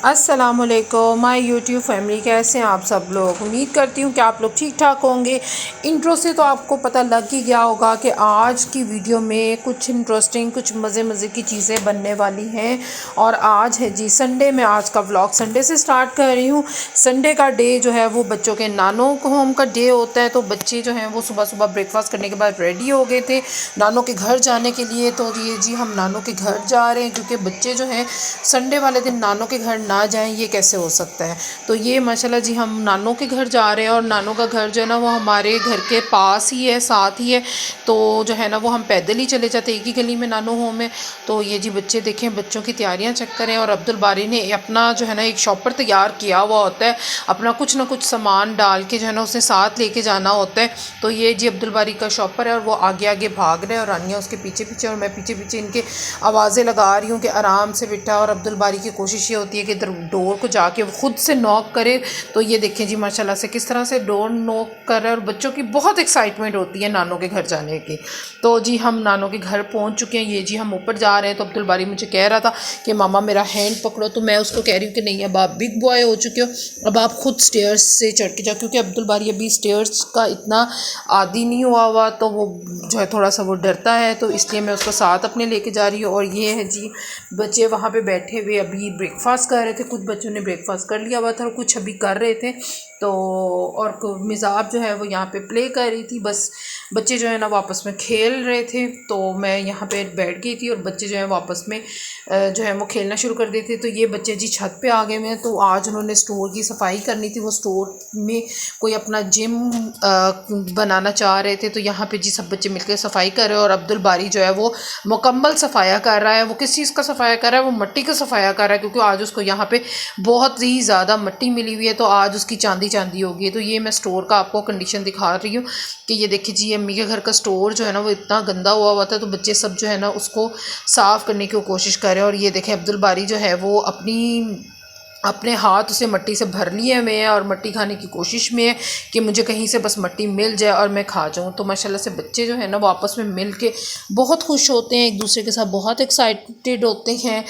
अस्सलामुअलैकुम my YouTube family, कैसे हैं आप सब लोग। उम्मीद करती हूँ कि आप लोग ठीक ठाक होंगे। इंट्रो से तो आपको पता लग ही गया होगा कि आज की वीडियो में कुछ इंटरेस्टिंग, कुछ मज़े की चीज़ें बनने वाली हैं। और आज है जी संडे। मैं आज का व्लॉग संडे से स्टार्ट कर रही हूँ। संडे का डे जो है वो बच्चों के नानों को होम का डे होता है, तो बच्चे जो हैं वो सुबह सुबह ब्रेकफास्ट करने के बाद रेडी हो गए थे नानों के घर जाने के लिए। तो ये जी हम नानों के घर जा रहे हैं, क्योंकि बच्चे जो हैं संडे वाले दिन नानों के घर ना जाएं ये कैसे हो सकता है। तो ये माशाल्लाह जी हम नानों के घर जा रहे हैं, और नानों का घर जो है ना वो हमारे घर के पास ही है, साथ ही है। तो जो है ना वो हम पैदल ही चले जाते, एक ही गली में नानों होम है। तो ये जी बच्चे देखें, बच्चों की तैयारियां चेक करें। और अब्दुल बारी ने अपना जो है ना एक शॉपर तैयार किया हुआ होता है, अपना कुछ ना कुछ सामान डाल के जो है ना उसे साथ लेके जाना होता है। तो ये जी अब्दुल बारी का शॉपर है, और वो आगे आगे भाग रहे हैं और रानिया उसके पीछे पीछे, और मैं पीछे पीछे इनके आवाज़ें लगा रही हूँ कि आराम से बिठा। और अब्दुल बारी की कोशिश ये होती है कि डोर को जाके वो खुद से नॉक करे। तो ये देखें जी माशाल्लाह से किस तरह से डोर नॉक कर रहा है, और बच्चों की बहुत एक्साइटमेंट होती है नानों के घर जाने की। तो जी हम नानों के घर पहुंच चुके हैं। ये जी हम ऊपर जा रहे हैं। तो अब्दुल बारी मुझे कह रहा था कि मामा मेरा हैंड पकड़ो, तो मैं उसको कह रही हूँ कि नहीं, अब आप बिग बॉय हो चुके हो, अब आप खुद स्टेयर्स से चढ़ के जाओ। क्योंकि अब्दुल बारी अभी स्टेयर्स का इतना आदी नहीं हुआ, तो वो जो है थोड़ा सा वो डरता है, तो इसलिए मैं उसको साथ अपने लेके जा रही हूँ। और ये है जी बच्चे वहाँ पे बैठे हुए अभी ब्रेकफास्ट कर रहे थे। कुछ बच्चों ने ब्रेकफास्ट कर लिया हुआ था और कुछ अभी कर रहे थे। तो और मिज़ाब जो है वो यहाँ पे प्ले कर रही थी। बस बच्चे जो है ना वापस में खेल रहे थे, तो मैं यहाँ पे बैठ गई थी, और बच्चे जो है वापस में जो है वो खेलना शुरू कर देते। तो ये बच्चे जी छत पे आ गए हैं। तो आज उन्होंने स्टोर की सफाई करनी थी, वो स्टोर में कोई अपना जिम बनाना चाह रहे थे। तो यहाँ पे जी सब बच्चे मिलकर सफाई कर रहे हैं, और अब्दुल बारी जो है वो मुकम्मल सफाया कर रहा है। वो किस चीज़ का सफाया कर रहा है? वो मिट्टी का सफाया कर रहा है, क्योंकि आज उसको यहाँ पे बहुत ही ज़्यादा मिट्टी मिली हुई है, तो आज उसकी चांदी चांदी होगी। तो ये मैं स्टोर का आपको कंडीशन दिखा रही हूँ कि ये देखिए जी अम्मी के घर का स्टोर जो है ना वो इतना गंदा हुआ था। तो बच्चे सब जो है ना उसको साफ़ करने की कोशिश कर रहे हैं। और ये देखें अब्दुल बारी जो है वो अपने हाथ उसे मिट्टी से भर लिए हुए हैं, और मिट्टी खाने की कोशिश में है कि मुझे कहीं से बस मिट्टी मिल जाए और मैं खा जाऊं। तो माशाल्लाह से बच्चे जो है ना वो आपस में मिल के बहुत खुश होते हैं, एक दूसरे के साथ बहुत एक्साइटेड होते हैं।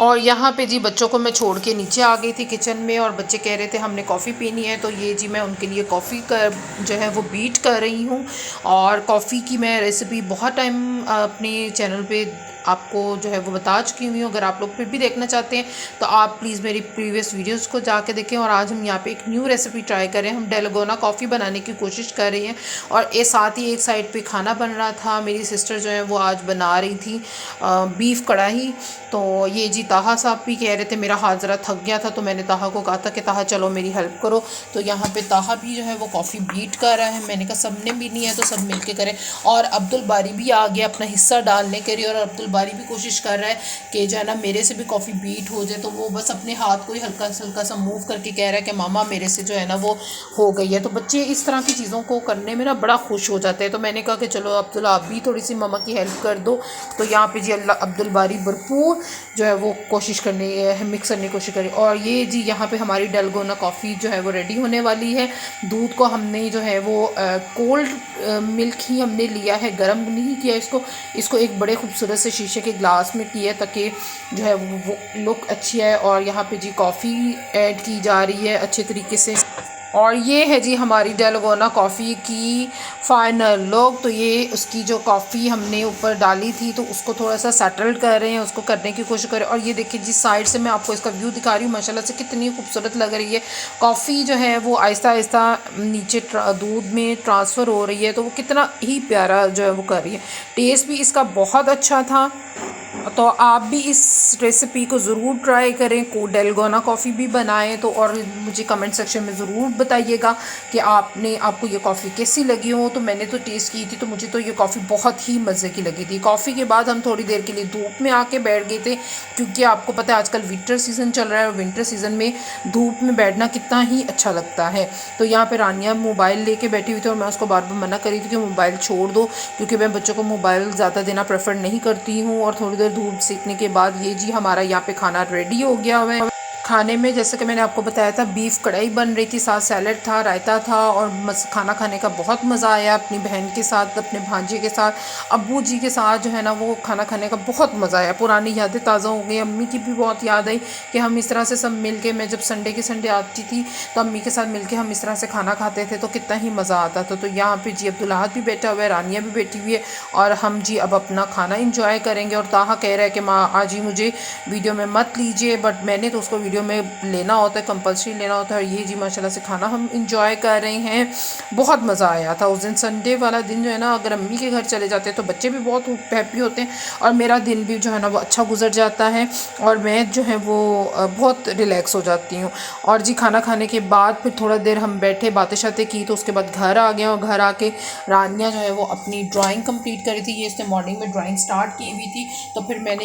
और यहाँ पे जी बच्चों को मैं छोड़ के नीचे आ गई थी किचन में, और बच्चे कह रहे थे हमने कॉफ़ी पीनी है। तो ये जी मैं उनके लिए कॉफ़ी का जो है वो बीट कर रही हूँ। और कॉफ़ी की मैं रेसिपी बहुत टाइम अपने चैनल पे आपको जो है वो बता चुकी हुई हूँ। अगर आप लोग फिर भी देखना चाहते हैं तो आप प्लीज़ मेरी प्रीवियस वीडियोस को जाके देखें। और आज हम यहाँ पे एक न्यू रेसिपी ट्राई करें, हम डेलगोना कॉफ़ी बनाने की कोशिश कर रही हैं। और ये साथ ही एक साइड पे खाना बन रहा था। मेरी सिस्टर जो है वो आज बना रही थी बीफ कढ़ाई। तो ये जी ताहा साहब भी कह रहे थे, मेरा हाथ ज़रा थक गया था, तो मैंने ताहा को कहा था कि ताहा चलो मेरी हेल्प करो। तो यहाँ पे ताहा भी जो है वो कॉफ़ी बीट कर रहा है। मैंने कहा सब ने भी नहीं है तो सब मिल के करें। और अब्दुल बारी भी आ गया अपना हिस्सा डालने के लिए, और अब्दुल बारी भी कोशिश कर रहा है कि जो है ना मेरे से भी कॉफ़ी बीट हो जाए। तो वो बस अपने हाथ को ही हल्का सा मूव करके कह रहा है कि मामा मेरे से जो है ना वो हो गई है। तो बच्चे इस तरह की चीज़ों को करने में ना बड़ा खुश हो जाते हैं। तो मैंने कहा कि चलो अब्दुल आप भी थोड़ी सी मामा की हेल्प कर दो। तो यहाँ पे जी अब्दुल बारी भरपूर जो है वो कोशिश करने मिक्स करने की कोशिश करी। और ये जी यहाँ पे हमारी डेलगोना कॉफ़ी जो है वो रेडी होने वाली है। दूध को हमने जो है वो कोल्ड मिल्क ही हमने लिया है, गर्म नहीं किया इसको एक बड़े खूबसूरत से शीशे के ग्लास में किया ताकि जो है वो लुक अच्छी है। और यहाँ पे जी कॉफ़ी ऐड की जा रही है अच्छे तरीके से। और ये है जी हमारी डेलगोना कॉफ़ी की फ़ाइनल लुक। तो ये उसकी जो कॉफ़ी हमने ऊपर डाली थी तो उसको थोड़ा सा सेटल कर रहे हैं, उसको करने की कोशिश कर रहे हैं। और ये देखिए जी साइड से मैं आपको इसका व्यू दिखा रही हूँ, माशाल्लाह से कितनी खूबसूरत लग रही है। कॉफ़ी जो है वो आहिस्ता आहिस्ता नीचे दूध में ट्रांसफ़र हो रही है, तो वो कितना ही प्यारा जो है वो कर रही है। टेस्ट भी इसका बहुत अच्छा था। तो आप भी इस रेसिपी को ज़रूर ट्राई करें, डेलगोना कॉफ़ी भी बनाएं। तो और मुझे कमेंट सेक्शन में ज़रूर बताइएगा कि आपको ये कॉफ़ी कैसी लगी हो। तो मैंने तो टेस्ट की थी, तो मुझे तो ये कॉफ़ी बहुत ही मज़े की लगी थी। कॉफ़ी के बाद हम थोड़ी देर के लिए धूप में आके बैठ गए थे, क्योंकि आपको पता है आजकल विंटर सीज़न चल रहा है, और विंटर सीज़न में धूप में बैठना कितना ही अच्छा लगता है। तो यहाँ पर रानिया मोबाइल लेके बैठी हुई थी, और मैं उसको बार बार मना करी थी कि मोबाइल छोड़ दो, क्योंकि मैं बच्चों को मोबाइल ज़्यादा देना प्रेफर नहीं करती हूँ। और थोड़ी देर धूप सेकने के बाद ये जी हमारा यहाँ पे खाना रेडी हो गया हुआ है। खाने में जैसे कि मैंने आपको बताया था बीफ कढ़ाई बन रही थी, साथ सैलड था, रायता था और खाना खाने का बहुत मज़ा आया। अपनी बहन के साथ, अपने भांजे के साथ, अब्बू जी के साथ जो है ना वो खाना खाने का बहुत मज़ा आया। पुरानी यादें ताज़ा हो गई। अम्मी की भी बहुत याद आई कि हम इस तरह से सब मिल के, मैं जब संडे के संडे आती थी तो अम्मी के साथ मिल के हम इस तरह से खाना खाते थे तो कितना ही मज़ा आता था। तो यहाँ पर जी अब्दुल्लाहद भी बैठा हुआ है, रानिया भी बैठी हुई है और हम जी अब अपना खाना इंजॉय करेंगे। और ताहा कह रहा है कि माँ आज ही मुझे वीडियो में मत लीजिए, बट मैंने तो उसको वीडियो में लेना होता है, कंपलसरी लेना होता है। और ये जी माशाल्लाह से खाना हम इंजॉय कर रहे हैं। बहुत मज़ा आया था उस दिन। संडे वाला दिन जो है ना, अगर अम्मी के घर चले जाते हैं तो बच्चे भी बहुत हैप्पी होते हैं और मेरा दिन भी जो है ना वो अच्छा गुजर जाता है और मैं जो है वो बहुत रिलैक्स हो जाती हूँ। और जी खाना खाने के बाद फिर थोड़ा देर हम बैठे, बातें शातें की, तो उसके बाद घर आ गए और घर आके रानिया जो है वो अपनी ड्राइंग कंप्लीट करी थी। ये इसने मॉर्निंग में ड्राइंग स्टार्ट की हुई थी, तो फिर मैंने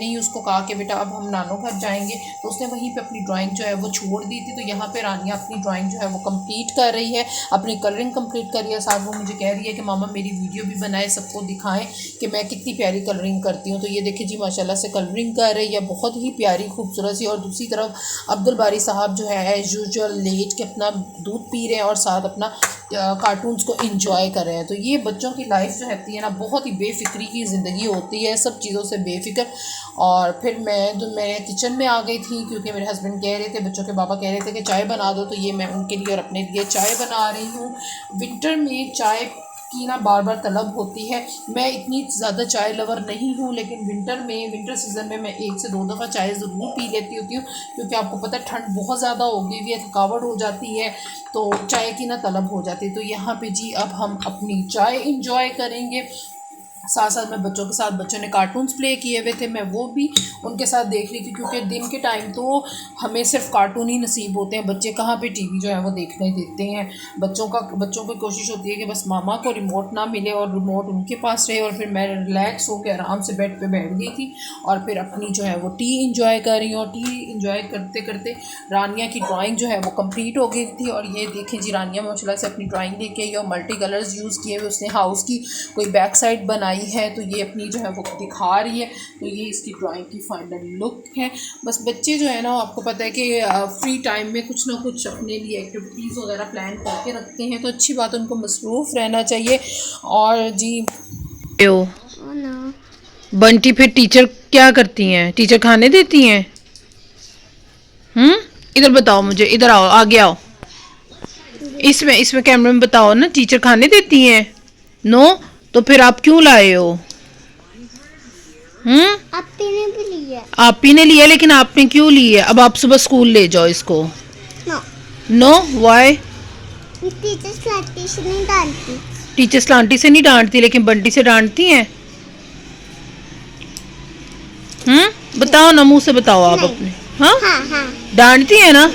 ही उसको कहा कि बेटा अब हम नानो घर जाएंगे, तो उसने वहीं पे अपनी ड्राइंग जो है वो छोड़ दी थी। तो यहाँ पे रानिया अपनी ड्राइंग जो है वो कंप्लीट कर रही है, अपनी कलरिंग कंप्लीट कर रही है। साथ वो मुझे कह रही है कि मामा मेरी वीडियो भी बनाए, सबको दिखाएं कि मैं कितनी प्यारी कलरिंग करती हूँ। तो ये देखिए जी माशाल्लाह से कलरिंग कर रही है, बहुत ही प्यारी खूबसूरत सी। और दूसरी तरफ अब्दुल बारी साहब जो है एज यूजुअल लेट के अपना दूध पी रहे हैं और साथ अपना कार्टून्स को इंजॉय कर रहे हैं। तो ये बच्चों की लाइफ जो रहती है ना, बहुत ही बेफिक्री की ज़िंदगी होती है, सब चीज़ों से बेफिक्र। और फिर मैं किचन में आ गई थी क्योंकि मेरे हस्बैंड कह रहे थे, बच्चों के पापा कह रहे थे कि चाय बना दो, तो ये मैं उनके लिए और अपने लिए चाय बना रही हूँ। विंटर में चाय की ना बार बार तलब होती है। मैं इतनी ज़्यादा चाय लवर नहीं हूँ, लेकिन विंटर सीज़न में मैं 1 से 2 दफ़ा चाय ज़रूर पी लेती होती हूँ, क्योंकि आपको पता है ठंड बहुत ज़्यादा हो गई हुई है, थकावट हो जाती है, तो चाय की ना तलब हो जाती है। तो यहाँ पे जी अब हम अपनी चाय इंजॉय करेंगे। साथ साथ मैं बच्चों के साथ, बच्चों ने कार्टून्स प्ले किए हुए थे, मैं वो भी उनके साथ देख रही थी, क्योंकि दिन के टाइम तो हमें सिर्फ कार्टून ही नसीब होते हैं, बच्चे कहाँ पे टीवी जो है वो देखने देते हैं। बच्चों की कोशिश होती है कि बस मामा को रिमोट ना मिले और रिमोट उनके पास रहे। और फिर मैं रिलैक्स होकर आराम से बेड पे बैठ गई थी और फिर अपनी जो है वो टी इंजॉय कर रही हूँ। और टी इंजॉय करते करते रानिया की ड्राइंग जो है वो कम्प्लीट हो गई थी। और ये देखें जी रानिया माशाल्लाह से अपनी ड्राइंग लेके आई और मल्टी कलर्स यूज़ किए हुए उसने हाउस की कोई बैक साइड बनाई है, तो ये अपनी जो है वो दिखा रही है। तो ये इसकी ड्राइंग की फाइनल लुक है। बस बच्चे जो है ना, आपको पता है कि फ्री टाइम में कुछ ना कुछ अपने लिए एक्टिविटीज़ वगैरह प्लान करके रखते हैं, तो अच्छी बात, उनको मसरूफ़ रहना चाहिए। और जी बंटी फिर टीचर क्या करती हैं? टीचर खाने देती हैं? इधर बताओ मुझे, इधर आओ, आगे आओ, इसमें कैमरे में बताओ ना, टीचर खाने देती हैं? नो, तो फिर आप क्यों लाए हो? आपी ने भी लिया। आपी ने लिया, लेकिन आपने क्यों लिया? अब आप सुबह स्कूल ले जाओ इसको। No no, why? टीचर्स लांटी से नहीं डांटती। टीचर्स लांटी से नहीं डांटती, लेकिन बंटी से डांटती हैं। बताओ ना, मुंह से बताओ आप अपने। हाँ हाँ डांटती है ना,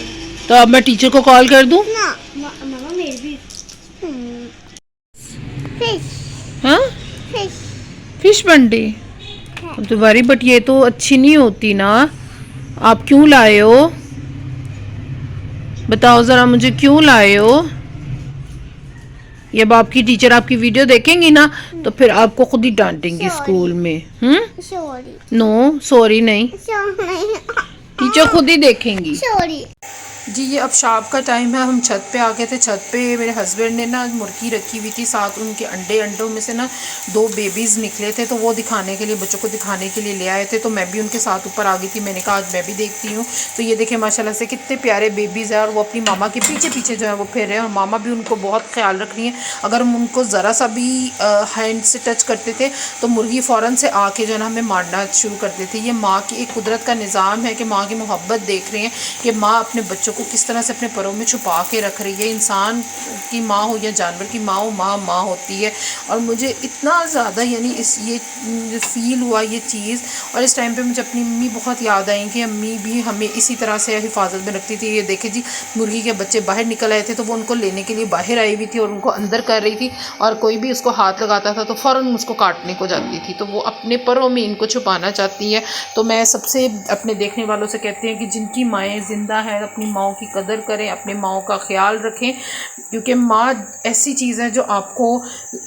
तो अब मैं टीचर को कॉल कर दूं? ना मामा मेरी भी फिश। हाँ फिश बंटी तुम्हारी, बट ये तो अच्छी नहीं होती ना, आप क्यों लाए हो? बताओ जरा मुझे, क्यों लाए हो? जब आपकी टीचर आपकी वीडियो देखेंगी ना तो फिर आपको खुद ही डांटेंगी स्कूल में। सॉरी। नो सॉरी नहीं, टीचर खुद ही देखेंगी। सॉरी जी। ये अब शाम का टाइम है, हम छत पे आ गए थे। छत पे मेरे हस्बैंड ने ना मुर्गी रखी हुई थी, साथ उनके अंडों में से ना 2 बेबीज़ निकले थे, तो वो दिखाने के लिए, बच्चों को दिखाने के लिए ले आए थे। तो मैं भी उनके साथ ऊपर आ गई थी, मैंने कहा आज मैं भी देखती हूँ। तो ये देखें माशाल्लाह से कितने प्यारे बेबीज़ हैं और वो अपनी मामा के पीछे पीछे जो है वो फिर रहे हैं और मामा भी उनको बहुत ख्याल रख रही हैं। अगर हम उनको ज़रा सा भी हैंड से टच करते थे तो मुर्गी फ़ौरन से आके जो है ना हमें मारना शुरू कर देती है। ये माँ की एक कुदरत का निज़ाम है कि माँ की मोहब्बत देख रहे हैं कि माँ अपने बच्चों को किस तरह से अपने परों में छुपा के रख रही है। इंसान की माँ हो या जानवर की माँ हो, माँ होती है। और मुझे इतना ज़्यादा यानी ये फील हुआ ये चीज़, और इस टाइम पे मुझे अपनी मम्मी बहुत याद आई कि अम्मी भी हमें इसी तरह से हिफाजत में रखती थी। ये देखे जी मुर्गी के बच्चे बाहर निकल आए थे, तो वो उनको लेने के लिए बाहर आई हुई थी और उनको अंदर कर रही थी, और कोई भी उसको हाथ लगाता था तो फ़ौरन उसको काटने को जाती थी। तो वो अपने परों में इनको छुपाना चाहती है। तो मैं सबसे अपने देखने वालों से कहती हैं कि जिनकी माएँ ज़िंदा है अपनी माँओं की कदर करें, अपने माँओं का ख्याल रखें। क्योंकि माँ ऐसी चीज़ है जो आपको,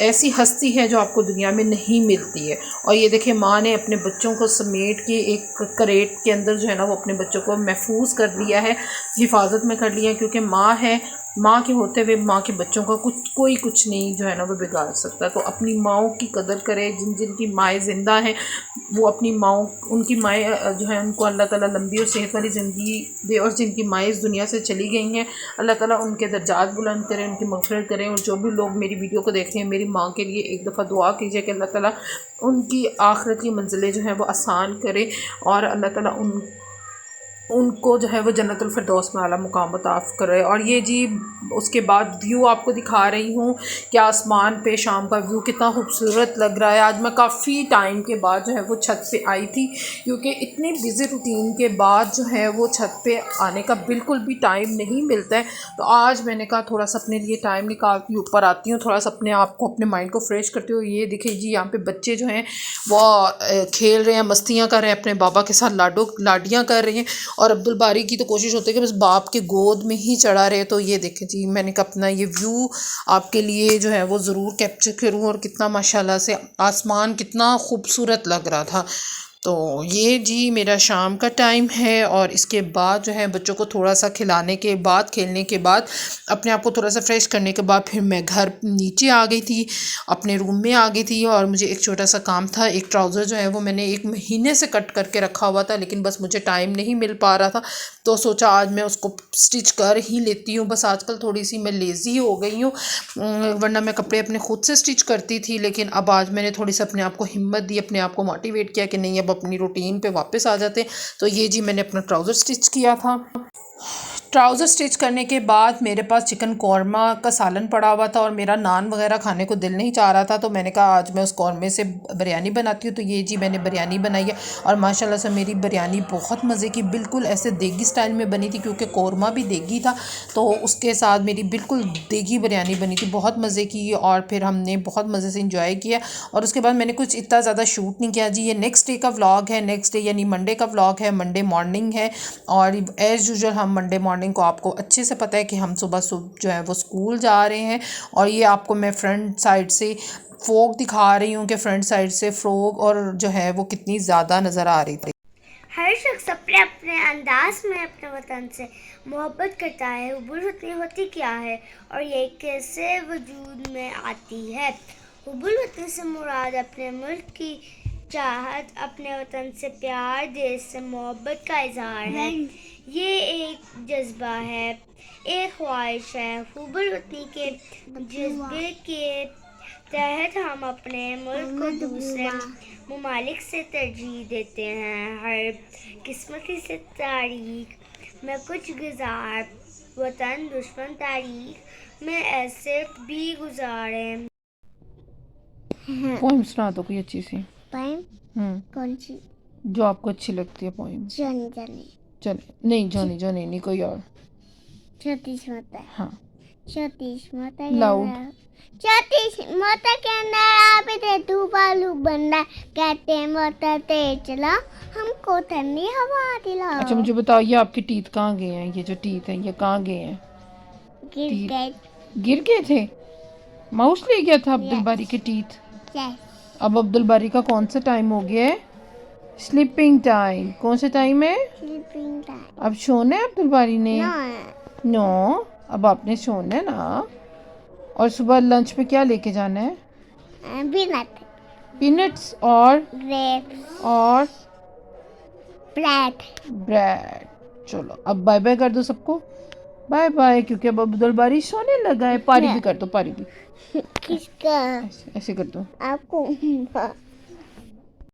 ऐसी हस्ती है जो आपको दुनिया में नहीं मिलती है। और ये देखिए माँ ने अपने बच्चों को समेट के एक करेट के अंदर जो है ना वो अपने बच्चों को महफूज कर लिया है, हिफाजत में कर लिया है, क्योंकि माँ है, माँ के होते हुए माँ के बच्चों का कुछ नहीं जो है ना वो बिगाड़ सकता। तो अपनी माँओं की कदर करें, जिनकी माएँ ज़िंदा हैं वो अपनी माँओं, उनकी माएँ जो है उनको अल्लाह ताला लंबी और सेहत वाली ज़िंदगी दे, और जिनकी माएँ इस दुनिया से चली गई हैं अल्लाह ताला उनके दर्जात बुलंद करें, उनकी मग़फ़िरत करें। और जो भी लोग मेरी वीडियो को देख रहे हैं, मेरी माँ के लिए एक दफ़ा दुआ कीजिए कि अल्लाह ताला उनकी आखिरत की मंजिलें जो हैं वो आसान करे, और अल्लाह ताला उनको जो है वो जन्नतुल फिरदौस में आला मुकाम अता करे। और ये जी उसके बाद व्यू आपको दिखा रही हूँ कि आसमान पे शाम का व्यू कितना खूबसूरत लग रहा है। आज मैं काफ़ी टाइम के बाद जो है वो छत पे आई थी, क्योंकि इतनी बिज़ी रूटीन के बाद जो है वो छत पे आने का बिल्कुल भी टाइम नहीं मिलता है। तो आज मैंने कहा थोड़ा सा अपने लिए टाइम निकाल के ऊपर आती हूँ, थोड़ा सा अपने आप को, अपने माइंड को फ्रेश करती हूँ। ये देखिए जी यहाँ पे बच्चे जो हैं वो खेल रहे हैं, मस्तियाँ कर रहे हैं, अपने बाबा के साथ लाडियाँ कर रहे हैं। और अब्दुल बारी की तो कोशिश होती है कि बस बाप के गोद में ही चढ़ा रहे। तो ये देखें जी मैंने कहा अपना ये व्यू आपके लिए जो है वो ज़रूर कैप्चर करूँ, और कितना माशाल्लाह से आसमान कितना खूबसूरत लग रहा था। तो ये जी मेरा शाम का टाइम है, और इसके बाद जो है बच्चों को थोड़ा सा खिलाने के बाद, खेलने के बाद, अपने आप को थोड़ा सा फ्रेश करने के बाद फिर मैं घर नीचे आ गई थी, अपने रूम में आ गई थी। और मुझे एक छोटा सा काम था, एक ट्राउज़र जो है वो मैंने 1 महीने से कट करके रखा हुआ था, लेकिन बस मुझे टाइम नहीं मिल पा रहा था, तो सोचा आज मैं उसको स्टिच कर ही लेती हूँ। बस आजकल थोड़ी सी मैं लेज़ी हो गई हूँ, वरना मैं कपड़े अपने खुद से स्टिच करती थी, लेकिन अब आज मैंने थोड़ी सी अपने आप को हिम्मत दी, अपने आप को मोटिवेट किया कि नहीं अब अपनी रूटीन पे वापस आ जाते। तो ये जी मैंने अपना ट्राउज़र स्टिच किया था। ट्राउज़र स्टिच करने के बाद मेरे पास चिकन कौरमा का सालन पड़ा हुआ था, और मेरा नान वगैरह खाने को दिल नहीं चाह रहा था, तो मैंने कहा आज मैं उस कौरमे से बिरयानी बनाती हूँ। तो ये जी मैंने बिरयानी बनाई है, और माशाल्लाह से मेरी बिरयानी बहुत मज़े की, बिल्कुल ऐसे देगी स्टाइल में बनी थी, क्योंकि कौरमा भी देगी था, तो उसके साथ मेरी बिल्कुल देगी बिरयानी बनी थी, बहुत मज़े की। और फिर हमने बहुत मज़े से इंजॉय किया, और उसके बाद मैंने कुछ इतना ज़्यादा शूट नहीं किया जी। ये नेक्स्ट डे का व्लॉग है, नेक्स्ट डे यानी मंडे का व्लॉग है, मंडे मॉर्निंग है। और एज़ यूजुअल हम मंडे मॉर्निंग को, आपको अच्छे से पता है कि हम सुबह जो है वो स्कूल जा रहे हैं। और ये आपको मैं फ्रंट साइड से फ्रॉक दिखा रही हूँ कि फ्रंट साइड से फ्रॉक और जो है वो कितनी ज़्यादा नज़र आ रही थी। हर शख्स अपने अपने अंदाज में अपने वतन से मोहब्बत करता है। हुब्बुल वतनी होती क्या है और ये कैसे वजूद में आती है? हुब्बुल वतनी से मुराद अपने मुल्क की चाहत, अपने वतन से प्यार, देश से मोहब्बत का इजहार है। ये एक जज्बा है, एक ख्वाहिश है। हुब्बुल वतनी के जज्बे के तहत हम अपने मुल्क को दूसरे ममालिक से तरजीह देते हैं। हर किस्मती से तारीख में कुछ गुजार, वतन दुश्मन तारीख में ऐसे भी गुजारे। पोइम सुना दो कोई अच्छी सी। पोइम कौन सी? जो आपको अच्छी लगती है पोइम। जानी जानी। चले नहीं जानी जानी नहीं, कोई और। छोटी माता। हाँ छोटी माता लाउड। छोटी माता के अंदर आप इधर बालू बंदा कहते मोता तेज चला, हमको ठंडी हवा दिलाओ। अच्छा मुझे बताओ ये आपके टीथ कहाँ गए हैं? ये जो टीथ हैं ये कहाँ गए हैं? गिर गए थे? माउस ले गया था अब्दुल बारी के टीथ। अब अब्दुल बारी का कौन सा टाइम हो गया है? Sleeping time. कौन सा टाइम है? Sleeping time. अब सोना है अब्दुल बारी ने? नो अब आपने सोना है ना। और सुबह लंच पे क्या लेके जाना है? पीनट्स और ग्रेप्स और ब्रेड। चलो अब बाय बाय कर दो सबको, बाय बाय, क्योंकि अब अब्दुल बारी सोने लगा है। पारी भी कर दो, पारी भी। किसका? ऐसे कर दो आपको।